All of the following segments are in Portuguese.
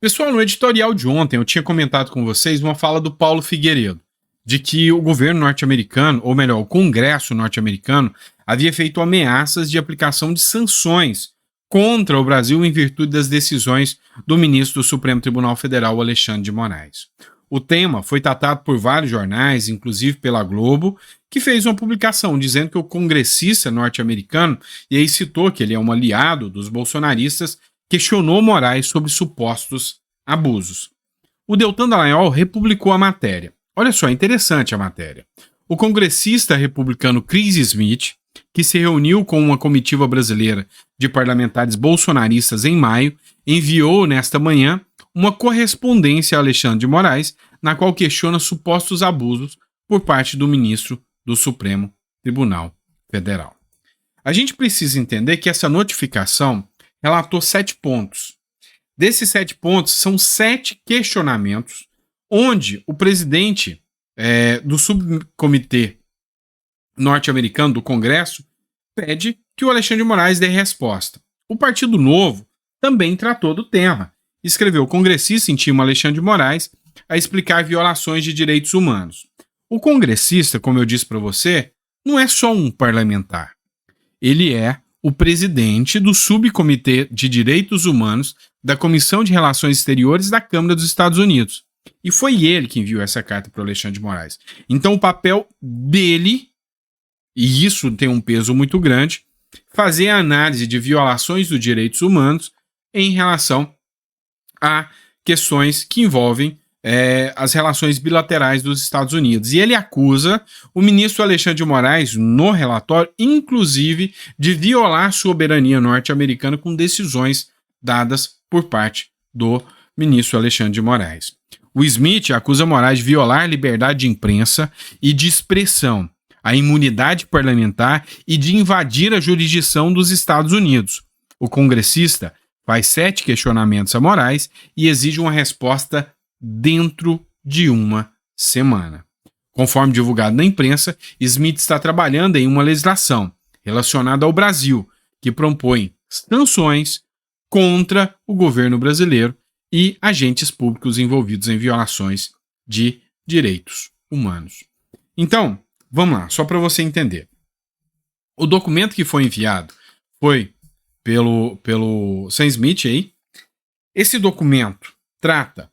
Pessoal, no editorial de ontem eu tinha comentado com vocês uma fala do Paulo Figueiredo, de que o governo norte-americano, ou melhor, o Congresso norte-americano, havia feito ameaças de aplicação de sanções contra o Brasil em virtude das decisões do ministro do Supremo Tribunal Federal, Alexandre de Moraes. O tema foi tratado por vários jornais, inclusive pela Globo, que fez uma publicação dizendo que o congressista norte-americano, e aí citou que ele é um aliado dos bolsonaristas, questionou Moraes sobre supostos abusos. O Deltan Dallagnol republicou a matéria. Olha só, interessante a matéria. O congressista republicano Chris Smith, que se reuniu com uma comitiva brasileira de parlamentares bolsonaristas em maio, enviou nesta manhã uma correspondência a Alexandre de Moraes, na qual questiona supostos abusos por parte do ministro do Supremo Tribunal Federal. A gente precisa entender que essa notificação relatou 7 pontos. Desses 7 pontos, são 7 questionamentos onde o presidente do subcomitê norte-americano do Congresso pede que o Alexandre de Moraes dê resposta. O Partido Novo também tratou do tema. Escreveu: o congressista intima Alexandre de Moraes a explicar violações de direitos humanos. O congressista, como eu disse para você, não é só um parlamentar. Ele é o presidente do Subcomitê de Direitos Humanos da Comissão de Relações Exteriores da Câmara dos Estados Unidos. E foi ele que enviou essa carta para o Alexandre de Moraes. Então o papel dele, e isso tem um peso muito grande, fazer a análise de violações dos direitos humanos em relação a questões que envolvem as relações bilaterais dos Estados Unidos. E ele acusa o ministro Alexandre de Moraes, no relatório, inclusive, de violar a soberania norte-americana com decisões dadas por parte do ministro Alexandre de Moraes. O Smith acusa Moraes de violar a liberdade de imprensa e de expressão, a imunidade parlamentar e de invadir a jurisdição dos Estados Unidos. O congressista faz 7 questionamentos a Moraes e exige uma resposta dentro de uma semana. Conforme divulgado na imprensa, Smith está trabalhando em uma legislação relacionada ao Brasil, que propõe sanções contra o governo brasileiro e agentes públicos envolvidos em violações de direitos humanos. Então, vamos lá, só para você entender. O documento que foi enviado foi pelo Sam Smith aí. Esse documento trata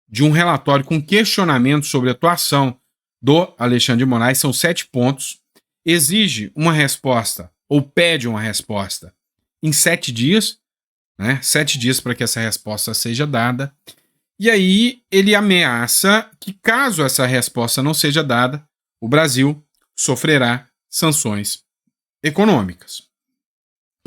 de um relatório com questionamento sobre a atuação do Alexandre de Moraes, são 7 pontos, exige uma resposta, ou pede uma resposta, em 7 dias, 7 dias para que essa resposta seja dada, e aí ele ameaça que, caso essa resposta não seja dada, o Brasil sofrerá sanções econômicas.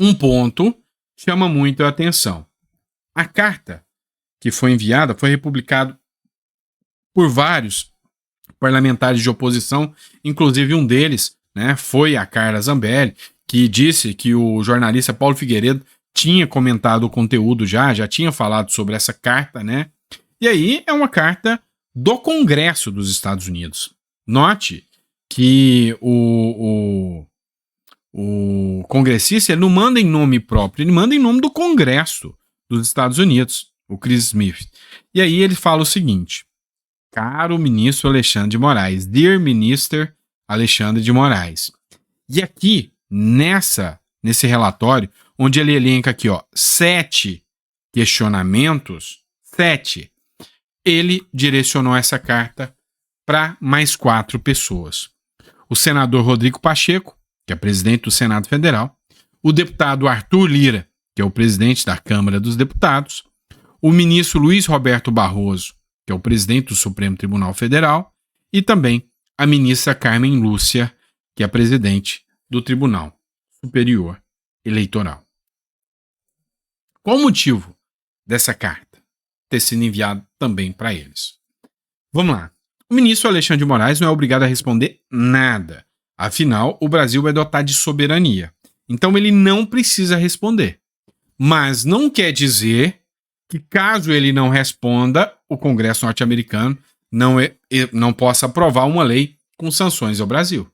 Um ponto chama muito a atenção. A carta que foi enviada foi republicado por vários parlamentares de oposição, inclusive um deles foi a Carla Zambelli, que disse que o jornalista Paulo Figueiredo tinha comentado o conteúdo já tinha falado sobre essa carta, E aí é uma carta do Congresso dos Estados Unidos. Note que o congressista ele não manda em nome próprio, ele manda em nome do Congresso dos Estados Unidos, o Chris Smith. E aí ele fala o seguinte: caro ministro Alexandre de Moraes, dear Minister Alexandre de Moraes. E aqui, nesse relatório, onde ele elenca aqui, 7 questionamentos, 7, ele direcionou essa carta para mais 4 pessoas. O senador Rodrigo Pacheco, que é presidente do Senado Federal, o deputado Arthur Lira, que é o presidente da Câmara dos Deputados, o ministro Luiz Roberto Barroso, que é o presidente do Supremo Tribunal Federal, e também a ministra Carmen Lúcia, que é a presidente do Tribunal Superior Eleitoral. Qual o motivo dessa carta ter sido enviada também para eles? Vamos lá. O ministro Alexandre de Moraes não é obrigado a responder nada. Afinal, o Brasil vai dotar de soberania. Então ele não precisa responder. Mas não quer dizer que, caso ele não responda, o Congresso norte-americano não possa aprovar uma lei com sanções ao Brasil.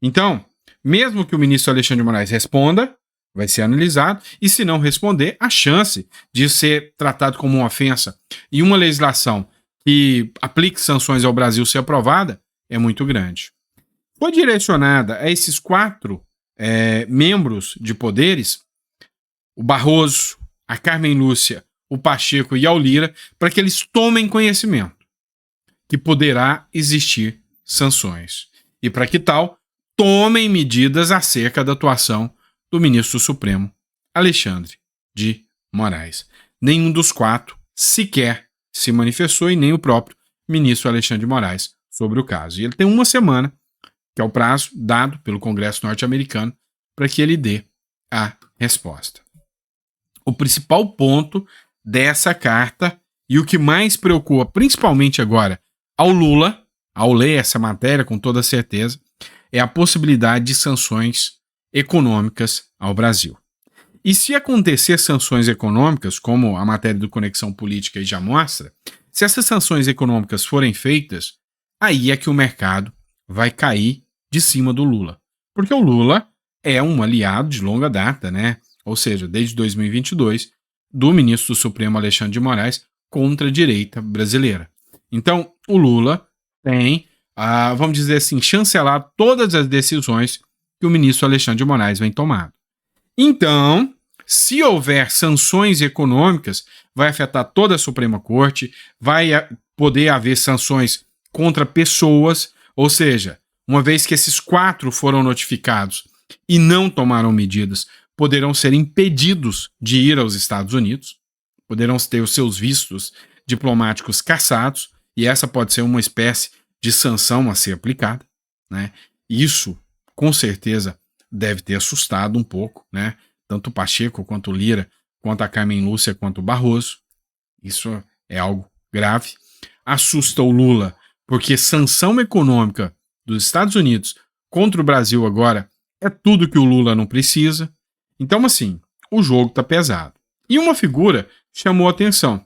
Então, mesmo que o ministro Alexandre de Moraes responda, vai ser analisado, e se não responder, a chance de ser tratado como uma ofensa e uma legislação que aplique sanções ao Brasil ser aprovada é muito grande. Foi direcionada a esses 4 membros de poderes, o Barroso, a Carmen Lúcia, o Pacheco e ao Lira, para que eles tomem conhecimento que poderá existir sanções. E para que tal, tomem medidas acerca da atuação do ministro Supremo, Alexandre de Moraes. Nenhum dos 4 sequer se manifestou e nem o próprio ministro Alexandre de Moraes sobre o caso. E ele tem uma semana, que é o prazo dado pelo Congresso norte-americano, para que ele dê a resposta. O principal ponto dessa carta e o que mais preocupa, principalmente agora, ao Lula, ao ler essa matéria com toda certeza, é a possibilidade de sanções econômicas ao Brasil. E se acontecer sanções econômicas, como a matéria do Conexão Política aí já mostra, se essas sanções econômicas forem feitas, aí é que o mercado vai cair de cima do Lula. Porque o Lula é um aliado de longa data, né? Ou seja, desde 2022, do ministro do Supremo Alexandre de Moraes contra a direita brasileira. Então, o Lula tem, vamos dizer assim, chancelado todas as decisões que o ministro Alexandre de Moraes vem tomando. Então, se houver sanções econômicas, vai afetar toda a Suprema Corte, vai poder haver sanções contra pessoas, ou seja, uma vez que esses 4 foram notificados e não tomaram medidas, poderão ser impedidos de ir aos Estados Unidos, poderão ter os seus vistos diplomáticos cassados, e essa pode ser uma espécie de sanção a ser aplicada, né? Isso, com certeza, deve ter assustado um pouco, né? Tanto o Pacheco, quanto o Lira, quanto a Carmen Lúcia, quanto o Barroso. Isso é algo grave. Assusta o Lula, porque sanção econômica dos Estados Unidos contra o Brasil agora é tudo que o Lula não precisa. Então, assim, o jogo tá pesado. E uma figura chamou a atenção,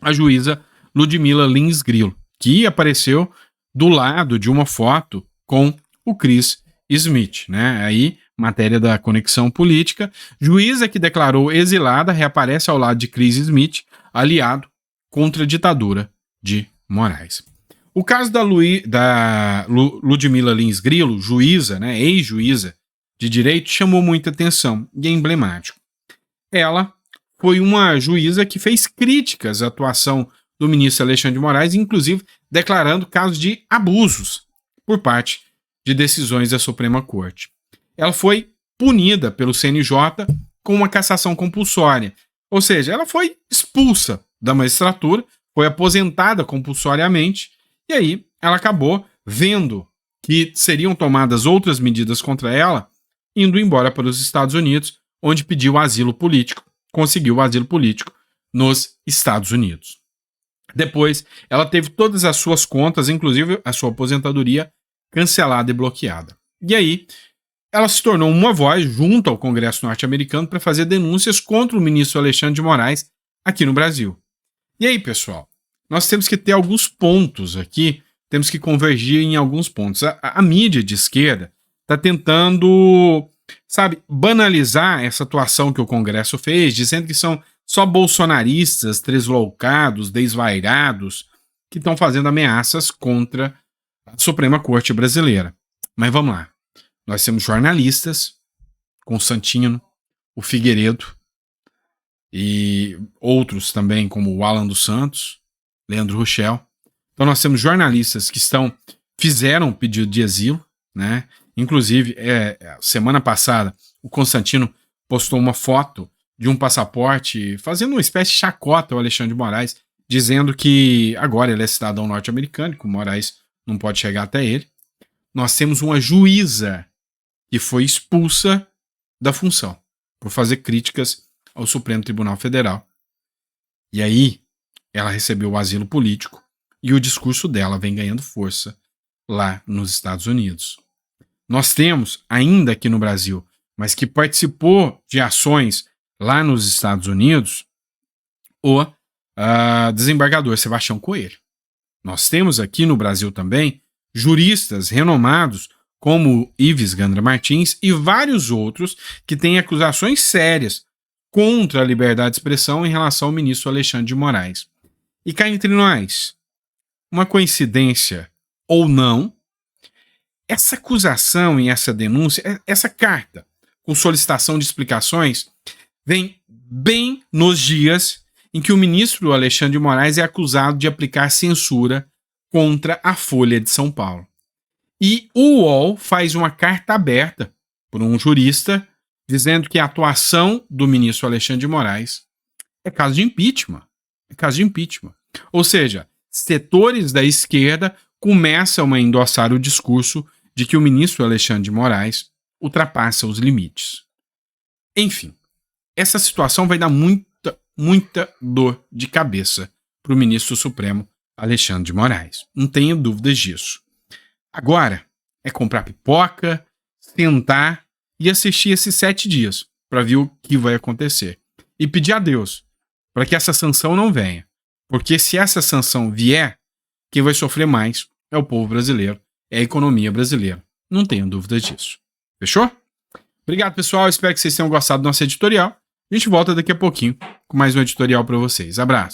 a juíza Ludmila Lins Grillo, que apareceu do lado de uma foto com o Chris Smith, né? Aí, matéria da Conexão Política, juíza que declarou exilada reaparece ao lado de Chris Smith, aliado contra a ditadura de Moraes. O caso da Ludmila Lins Grillo, juíza, né, ex-juíza de direito, chamou muita atenção e é emblemático. Ela foi uma juíza que fez críticas à atuação do ministro Alexandre de Moraes, inclusive declarando casos de abusos por parte de decisões da Suprema Corte. Ela foi punida pelo CNJ com uma cassação compulsória, ou seja, ela foi expulsa da magistratura, foi aposentada compulsoriamente, e aí ela acabou vendo que seriam tomadas outras medidas contra ela, indo embora para os Estados Unidos, onde pediu asilo político, conseguiu o asilo político nos Estados Unidos. Depois, ela teve todas as suas contas, inclusive a sua aposentadoria, cancelada e bloqueada. E aí, ela se tornou uma voz junto ao Congresso norte-americano para fazer denúncias contra o ministro Alexandre de Moraes aqui no Brasil. E aí, pessoal, nós temos que ter alguns pontos aqui, temos que convergir em alguns pontos. A mídia de esquerda está tentando, banalizar essa atuação que o Congresso fez, dizendo que são só bolsonaristas, tresloucados, desvairados, que estão fazendo ameaças contra a Suprema Corte brasileira. Mas vamos lá. Nós temos jornalistas, Constantino, o Figueiredo e outros também, como o Alan dos Santos, Leandro Rochel. Então nós temos jornalistas que fizeram pedido de asilo, né? Inclusive, semana passada, o Constantino postou uma foto de um passaporte, fazendo uma espécie de chacota ao Alexandre de Moraes, dizendo que agora ele é cidadão norte-americano, que o Moraes não pode chegar até ele. Nós temos uma juíza que foi expulsa da função por fazer críticas ao Supremo Tribunal Federal. E aí, ela recebeu o asilo político e o discurso dela vem ganhando força lá nos Estados Unidos. Nós temos, ainda aqui no Brasil, mas que participou de ações lá nos Estados Unidos, o desembargador Sebastião Coelho. Nós temos aqui no Brasil também juristas renomados, como Ives Gandra Martins e vários outros que têm acusações sérias contra a liberdade de expressão em relação ao ministro Alexandre de Moraes. E cá entre nós, uma coincidência ou não, essa acusação e essa denúncia, essa carta com solicitação de explicações, vem bem nos dias em que o ministro Alexandre de Moraes é acusado de aplicar censura contra a Folha de São Paulo. E o UOL faz uma carta aberta por um jurista dizendo que a atuação do ministro Alexandre de Moraes é caso de impeachment. É caso de impeachment. Ou seja, setores da esquerda começam a endossar o discurso de que o ministro Alexandre de Moraes ultrapassa os limites. Enfim, essa situação vai dar muita dor de cabeça para o ministro Supremo Alexandre de Moraes. Não tenho dúvidas disso. Agora é comprar pipoca, sentar e assistir esses 7 dias para ver o que vai acontecer. E pedir a Deus para que essa sanção não venha. Porque se essa sanção vier, quem vai sofrer mais é o povo brasileiro, é a economia brasileira. Não tenho dúvidas disso. Fechou? Obrigado, pessoal. Espero que vocês tenham gostado do nosso editorial. A gente volta daqui a pouquinho com mais um editorial para vocês. Abraço.